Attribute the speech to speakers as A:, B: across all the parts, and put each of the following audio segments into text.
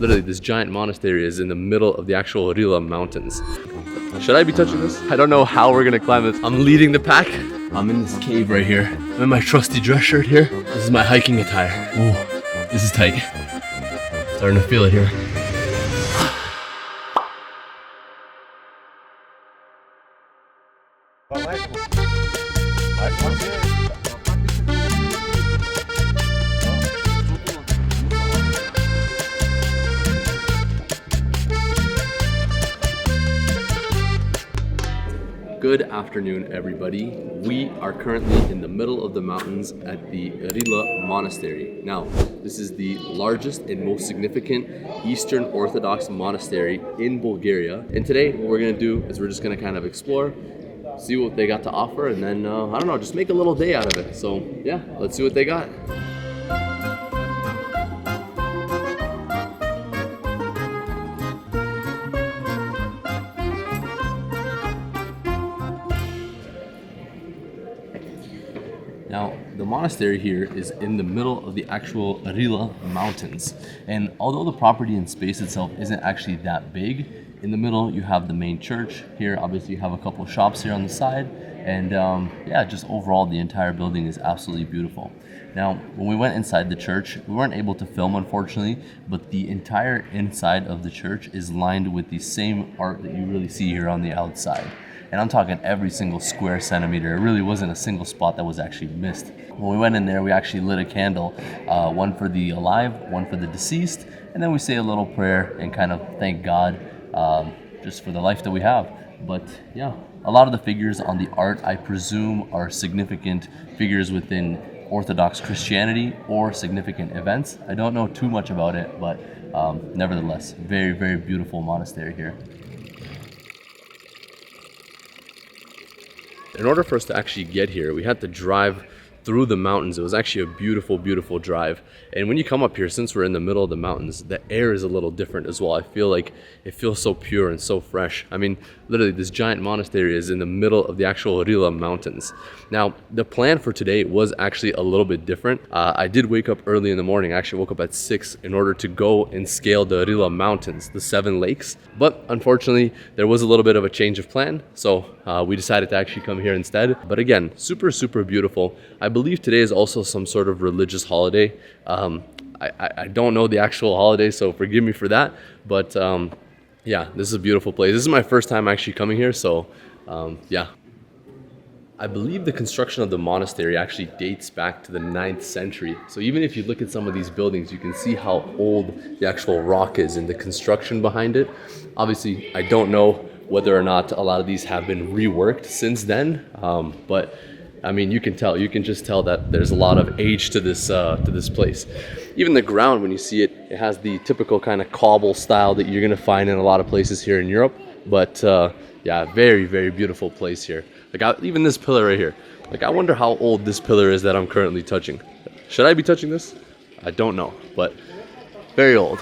A: Literally, this giant monastery is in the middle of the actual Rila mountains. Should I be touching this? I don't know how we're gonna climb this. I'm leading the pack. I'm in this cave right here. I'm in my trusty dress shirt here. This is my hiking attire. Ooh, this is tight. Starting to feel it here. Good afternoon, everybody. We are currently in the middle of the mountains at the Rila Monastery. Now, this is the largest and most significant Eastern Orthodox monastery in Bulgaria. And today, what we're gonna do is we're just gonna kind of explore, see what they got to offer, and then, I don't know, just make a little day out of it. So yeah, let's see what they got. Now, the monastery here is in the middle of the actual Rila mountains. And although the property and space itself isn't actually that big, in the middle you have the main church. Here, obviously, you have a couple shops here on the side. And yeah, just overall, the entire building is absolutely beautiful. Now, when we went inside the church, we weren't able to film, unfortunately, but the entire inside of the church is lined with the same art that you really see here on the outside. And I'm talking every single square centimeter. It really wasn't a single spot that was actually missed. When we went in there, we actually lit a candle, one for the alive, one for the deceased, and then we say a little prayer and kind of thank God just for the life that we have. But yeah, a lot of the figures on the art, I presume, are significant figures within Orthodox Christianity or significant events. I don't know too much about it, but nevertheless, very, very beautiful monastery here. In order for us to actually get here, we had to drive through the mountains. It was actually a beautiful, beautiful drive. And when you come up here, since we're in the middle of the mountains, the air is a little different as well. I feel like it feels so pure and so fresh. I mean, literally, this giant monastery is in the middle of the actual Rila mountains. Now, the plan for today was actually a little bit different. I did wake up early in the morning. I actually woke up at 6 in order to go and scale the Rila mountains, the 7 lakes. But unfortunately, there was a little bit of a change of plan. So we decided to actually come here instead. But again, super, super beautiful. I believe today is also some sort of religious holiday. I don't know the actual holiday, so forgive me for that. But yeah, this is a beautiful place. This is my first time actually coming here, so yeah. I believe the construction of the monastery actually dates back to the 9th century. So even if you look at some of these buildings, you can see how old the actual rock is and the construction behind it. Obviously, I don't know whether or not a lot of these have been reworked since then, but I mean, you can tell. You can just tell that there's a lot of age to this place. Even the ground, when you see it, it has the typical kind of cobble style that you're gonna find in a lot of places here in Europe. But yeah, very, very beautiful place here. Like even this pillar right here. Like, I wonder how old this pillar is that I'm currently touching. Should I be touching this? I don't know, but very old.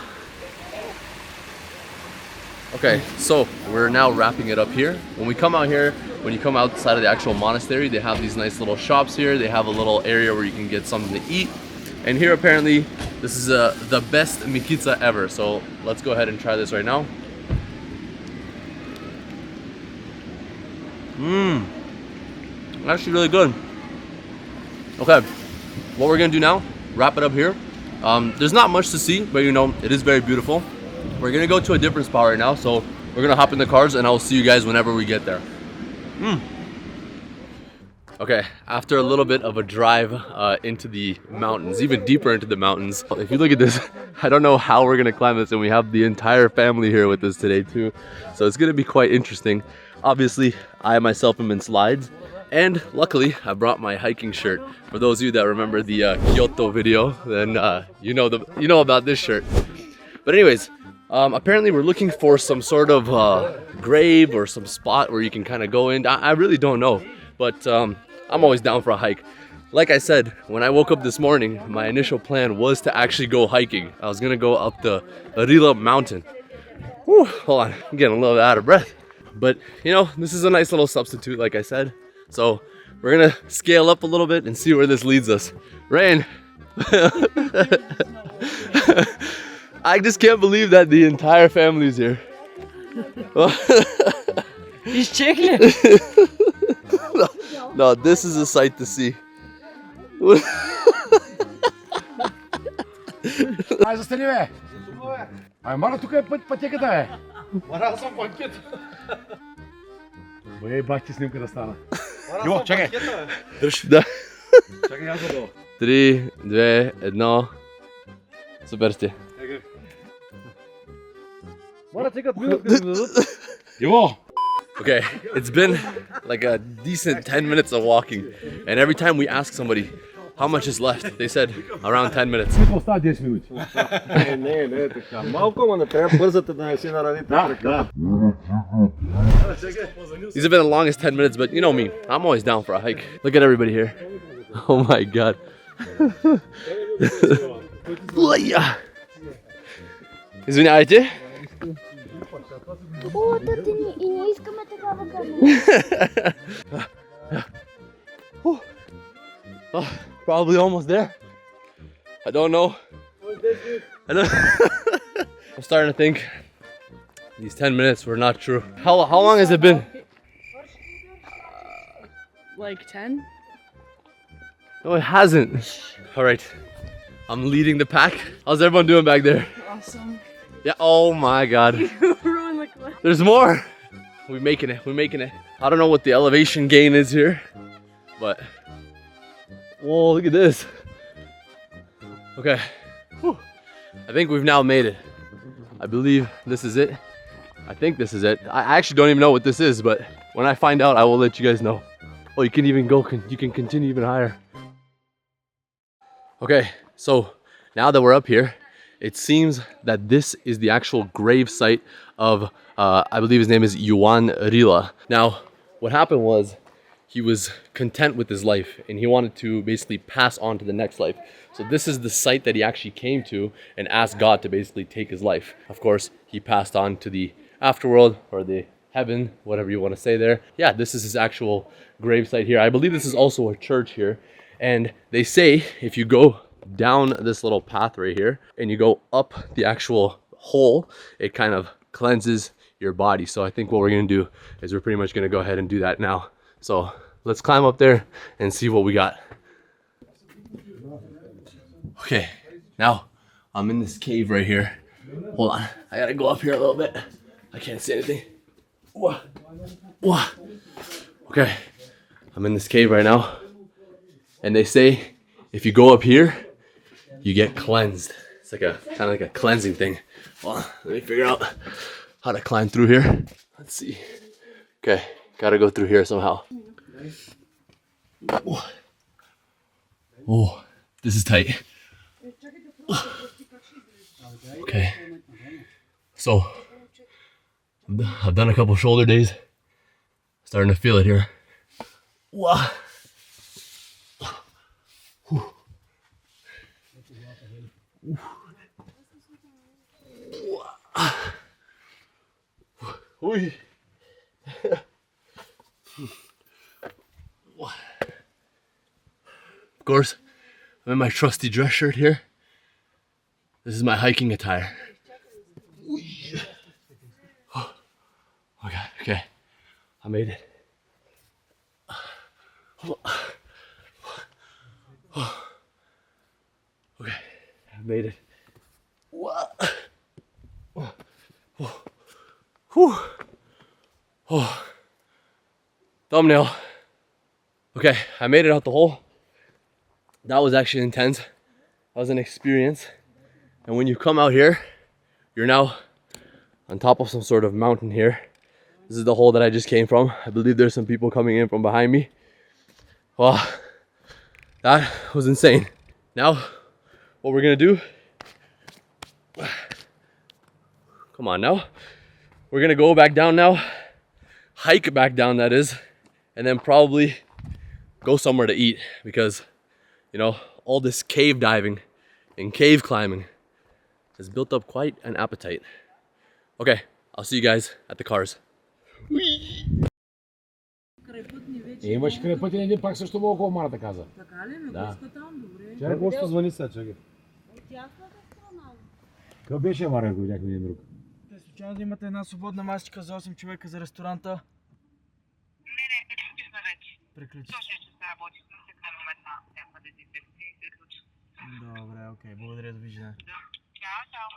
A: Okay, so we're now wrapping it up here. When we come out here, when you come outside of the actual monastery, they have these nice little shops here. They have a little area where you can get something to eat. And here apparently, this is the best mikica ever. So let's go ahead and try this right now. Actually really good. Okay, what we're gonna do now, wrap it up here. There's not much to see, but you know, it is very beautiful. We're gonna go to a different spot right now, so we're gonna hop in the cars and I'll see you guys whenever we get there. Okay, after a little bit of a drive into the mountains, even deeper into the mountains. If you look at this, I don't know how we're gonna climb this, and we have the entire family here with us today too. So it's gonna be quite interesting. Obviously, I myself am in slides, and luckily I brought my hiking shirt. For those of you that remember the Kyoto video, then you know about this shirt. But anyways, apparently we're looking for some sort of grave or some spot where you can kind of go in. I really don't know, but I'm always down for a hike. Like I said, when I woke up this morning, my initial plan was to actually go hiking. I was gonna go up the Rila mountain. Whew, hold on, I'm getting a little out of breath. But you know, this is a nice little substitute, like I said. So we're gonna scale up a little bit and see where this leads us. Rain. I just can't believe that the entire family is here.
B: He's checking.
A: No, this is a sight to see.
C: Ай, застани, бе! Ай, Мара, тук е пътеката, бе! Мара, съм банкет! Бе, бах ти снимката стана. Йо, чакай!
A: Дръж. Да.
C: Чакай, аз задолу.
A: 3, 2, 1. Супер сте.
C: Мара, чекат минут да ми дадат. Йо!
A: Okay, it's been like a decent 10 minutes of walking, and every time we ask somebody how much is left, they said around 10 minutes.
C: Остава 10 минути.
D: Не, така. Малко, ама не трябва бързате да не си нараните крака.
A: These have been the longest 10 minutes, but you know me, I'm always down for a hike. Look at everybody here. Oh my god. Извинявайте.
E: О, тати, и ние искаме такава камера.
A: Probably almost there. I don't know. I'm starting to think these 10 minutes were not true. How long has it been?
B: Like 10?
A: No, it hasn't. All right, I'm leading the pack. How's everyone doing back there?
B: Awesome.
A: Yeah. Oh my God.
B: Ruin the cliff.
A: There's more. We're making it. We're making it. I don't know what the elevation gain is here, but whoa, look at this. Okay. Whew. I think we've now made it. I believe this is it. I think this is it. I actually don't even know what this is, but when I find out, I will let you guys know. Oh, you can even go, you can continue even higher. Okay, so now that we're up here, it seems that this is the actual grave site of, I believe his name is Yuan Rila. Now, what happened was he was content with his life and he wanted to basically pass on to the next life. So this is the site that he actually came to and asked God to basically take his life. Of course, he passed on to the afterworld or the heaven, whatever you want to say there. Yeah, this is his actual grave site here. I believe this is also a church here. And they say if you go down this little path right here and you go up the actual hole, it kind of cleanses your body. So I think what we're gonna do is we're pretty much gonna go ahead and do that now. So let's climb up there and see what we got. Okay, now I'm in this cave right here. Hold on, I gotta go up here a little bit. I can't see anything. Okay, I'm in this cave right now. And they say if you go up here, you get cleansed. It's like a kind of like a cleansing thing. Well, let me figure out how to climb through here. Let's see. Okay, gotta go through here somehow. Oh, this is tight. Okay, so I've done a couple shoulder days. Starting to feel it here. Wow. Of course, I'm in my trusty dress shirt here. This is my hiking attire. Okay, okay, I made it. Okay, I made it. Thumbnail. Okay, I made it out the hole. That was actually intense. That was an experience. And when you come out here, you're now on top of some sort of mountain here. This is the hole that I just came from. I believe there's some people coming in from behind me. Wow, that was insane. Now, what we're gonna do, come on now. We're gonna go back down now, hike back down that is, and then probably go somewhere to eat because, you know, all this cave diving and cave climbing has built up quite an appetite. Okay, I'll see you guys at the cars.
C: Имаш крайпътен един пак също мога около Марата каза.
B: Така ли? Ме
C: Да.
B: пуска там, добре.
C: Чакай, какво ще звъни сега, чакай.
E: От тяхната страна.
C: Какво беше, Мария, ако видяхме един друг?
F: Те случайно да имате една свободна масичка за 8 човека за ресторанта?
G: Не, приключихме вече.
F: Приключи.
G: Точно ще се работи в сега момент на някаква дезинфекция и приключи.
F: Добре, окей. Благодаря, довиждане.
G: Чао, чао.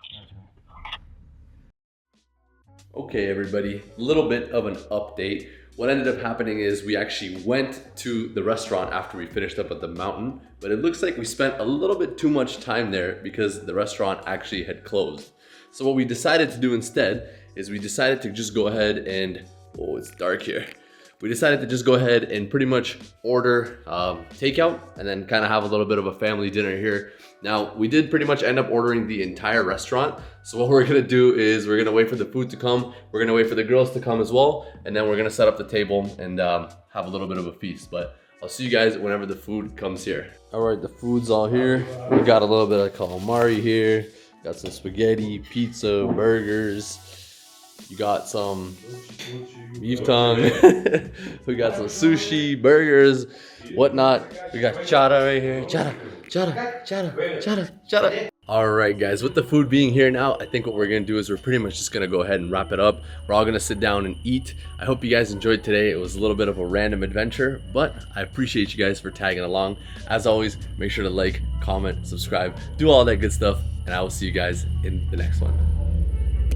A: Okay, everybody, a little bit of an update. What ended up happening is we actually went to the restaurant after we finished up at the mountain, but it looks like we spent a little bit too much time there because the restaurant actually had closed. So what we decided to do instead is we decided to just go ahead and, oh, it's dark here. We decided to just go ahead and pretty much order takeout and then kind of have a little bit of a family dinner here. Now, we did pretty much end up ordering the entire restaurant. So what we're gonna do is we're gonna wait for the food to come. We're gonna wait for the girls to come as well. And then we're gonna set up the table and have a little bit of a feast. But I'll see you guys whenever the food comes here. All right, the food's all here. We got a little bit of calamari here. Got some spaghetti, pizza, burgers. You got some beef tongue. We got some sushi, burgers, whatnot. We got chara right here. Chara. Alright guys, with the food being here now, I think what we're gonna do is we're pretty much just gonna go ahead and wrap it up. We're all gonna sit down and eat. I hope you guys enjoyed today. It was a little bit of a random adventure, but I appreciate you guys for tagging along. As always, make sure to like, comment, subscribe, do all that good stuff, and I will see you guys in the next one.